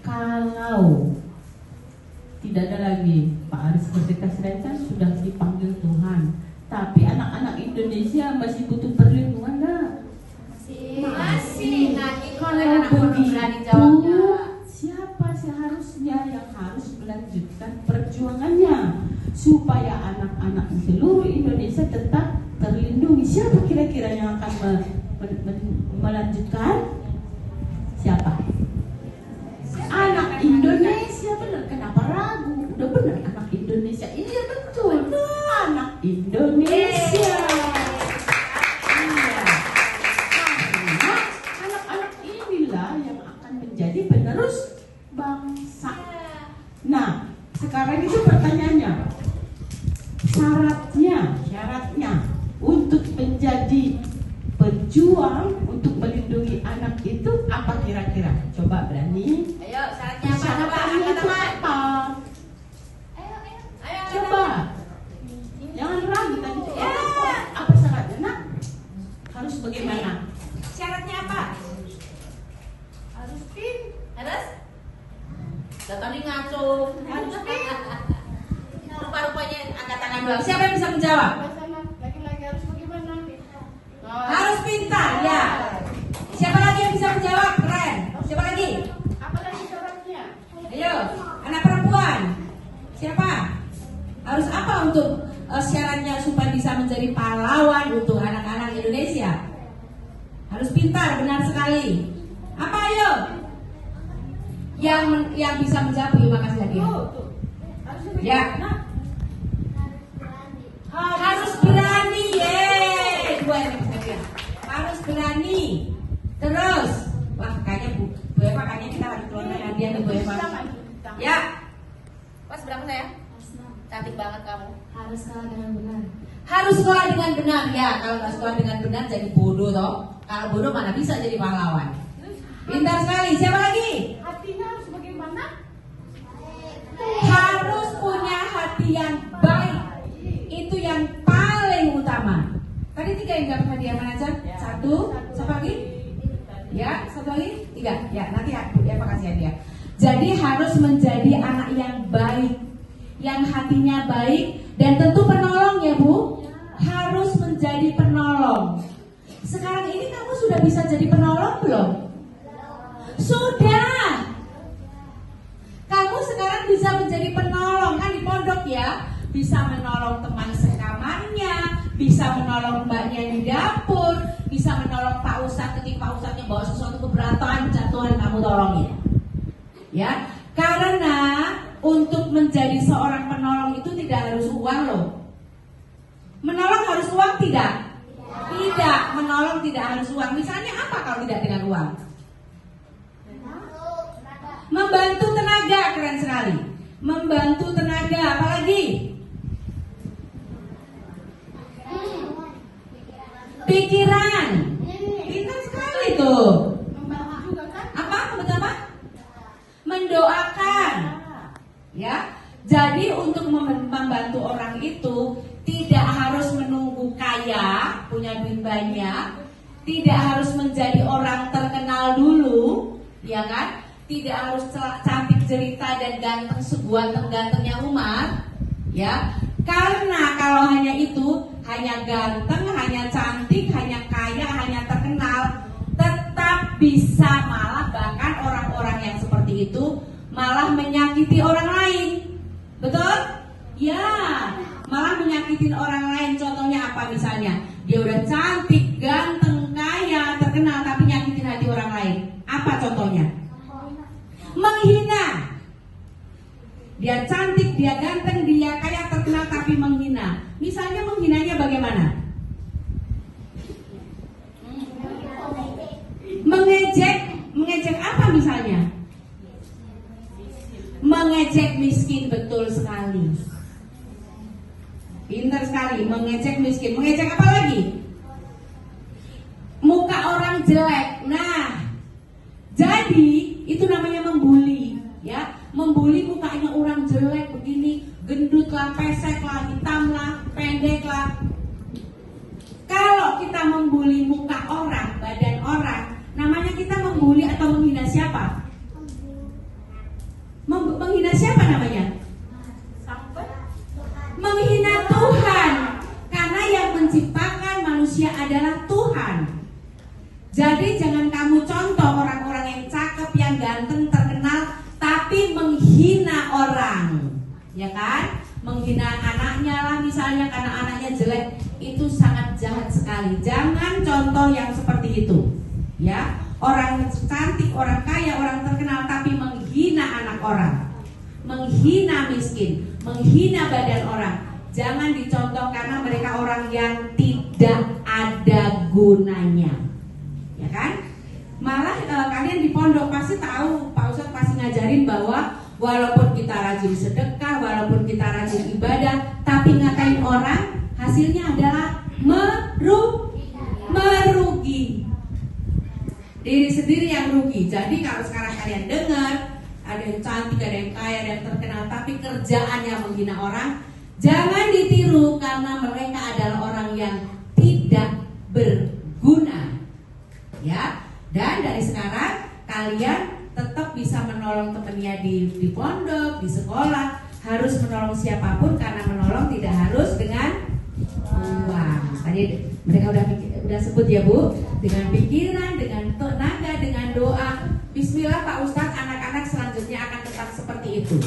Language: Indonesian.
kalau tidak ada lagi Pak Aris Merdeka Siregar sudah dipanggil Tuhan, tapi anak-anak Indonesia masih butuh perlindungan nggak? Masih. Nah, Kalau begitu, siapa seharusnya yang harus melanjutkan perjuangannya supaya anak-anak seluruh Indonesia tetap terlindungi? Siapa kira-kira yang akan melanjutkan? Siapa? Anak Indonesia, benar. Kenapa ragu? Udah benar, anak Indonesia. Iya betul, anak Indonesia. Iya. Karena anak-anak inilah yang akan menjadi penerus bangsa. Nah, sekarang itu pertanyaannya, syaratnya untuk menjadi pejuang untuk melindungi anak itu apa kira-kira? Coba berani. Ayo, syaratnya apa? Ayo. Coba. Jangan ragu tadi. Apa syaratnya? Nah, harus bagaimana? Syaratnya apa? Harus. Tadi ngaco. Harus Rupa-rupanya angkat tangan doang. Siapa yang bisa menjawab? Lagi-lagi harus bagaimana? Harus pintar, ya. Siapa lagi yang bisa menjawab? Keren. Siapa lagi? Apa lagi syaratnya? Ayo, anak perempuan. Siapa? Harus apa untuk syaratnya supaya bisa menjadi pahlawan untuk anak-anak Indonesia? Harus pintar, benar sekali. Apa ayo? Yang bisa menjawab, terima kasih hadiah. Ya. Harus berani, harus berani. Terus, wah kayaknya Bu Eva, kayaknya kita harus keluar hadiah ke Bu Eva. Ya. Pas berapa saya? Cantik banget kamu. Harus sekolah dengan benar. Harus sekolah dengan benar, ya. Kalau nggak sekolah dengan benar jadi bodoh toh. Kalau bodoh mana bisa jadi pahlawan. Pintar sekali. Siapa lagi? Hatinya harus bagaimana? Harus punya hati yang baik. Itu yang paling utama. Tadi 3 yang dapat hadiah mana aja? 1, siapa lagi? Ya, 1 lagi? 3. Ya, nanti Bu Eva kasih hadiah. Jadi harus menjadi anak yang baik, yang hatinya baik, dan tentu penolong ya Bu. Harus menjadi penolong. Sekarang ini kamu sudah bisa jadi penolong belum? Sudah. Kamu sekarang bisa menjadi penolong kan di pondok ya. Bisa menolong teman sekamarnya, bisa menolong mbaknya di dapur, bisa menolong Pak Ustadz ketika Pak Ustadznya bawa sesuatu keberatan, jatuhan kamu tolongin. Ya, karena untuk menjadi seorang penolong itu tidak harus uang loh. Menolong harus uang tidak? Tidak, menolong tidak harus uang. Misalnya apa kalau tidak dengan uang? Membantu tenaga, keren sekali. Membantu tenaga, apalagi? Pikiran. Pintar sekali tuh. Apa? Apa? Mendoakan. Ya. Jadi untuk membantu orang itu tidak harus menunggu kaya, punya duit banyak, tidak harus menjadi orang terkenal dulu, ya kan? Tidak harus cantik jelita dan ganteng seganteng-gantengnya Umar, ya. Karena kalau hanya itu, hanya ganteng, hanya cantik, hanya kaya, hanya terkenal, tetap bisa malah bahkan orang-orang yang seperti itu malah menyakiti orang lain. Betul? Ya, malah menyakitin orang lain. Contohnya apa misalnya? Dia udah cantik, ganteng, kaya, terkenal, tapi nyakitin hati orang lain. Apa contohnya? Menghina. Dia cantik, dia ganteng, dia kaya, terkenal, tapi menghina. Misalnya menghinanya bagaimana? Mengejek apa misalnya? Mengejek miskin, betul sekali. Pintar sekali, mengejek miskin. Mengejek apa lagi? Muka orang jelek. Nah, jadi itu namanya membuli, ya. Membuli mukanya orang jelek begini, gendut lah, pesek lah, hitam lah, pendek lah. Kalau kita membuli muka orang, badan orang, namanya kita membuli atau menghina siapa? menghina orang, ya kan? Menghina anaknya lah misalnya karena anaknya jelek, itu sangat jahat sekali. Jangan contoh yang seperti itu, ya. Orang cantik, orang kaya, orang terkenal, tapi menghina anak orang, menghina miskin, menghina badan orang. Jangan dicontoh karena mereka orang yang tidak ada gunanya, ya kan? Malah kalian di pondok pasti tahu, Pak Ustadz pasti ngajarin bahwa walaupun kita rajin sedekah, walaupun kita rajin ibadah, tapi ngatain orang, hasilnya adalah merugi. Diri sendiri yang rugi. Jadi kalau sekarang kalian dengar ada yang cantik, ada yang kaya, ada yang terkenal, tapi kerjaannya menghina orang, jangan ditiru karena mereka adalah orang yang tidak berguna, ya. Dan dari sekarang kalian tetap bisa menolong temannya di pondok, di sekolah, harus menolong siapapun karena menolong tidak harus dengan uang. Tadi mereka udah sebut ya Bu, dengan pikiran, dengan tenaga, dengan doa. Bismillah Pak Ustadz, anak-anak selanjutnya akan tetap seperti itu.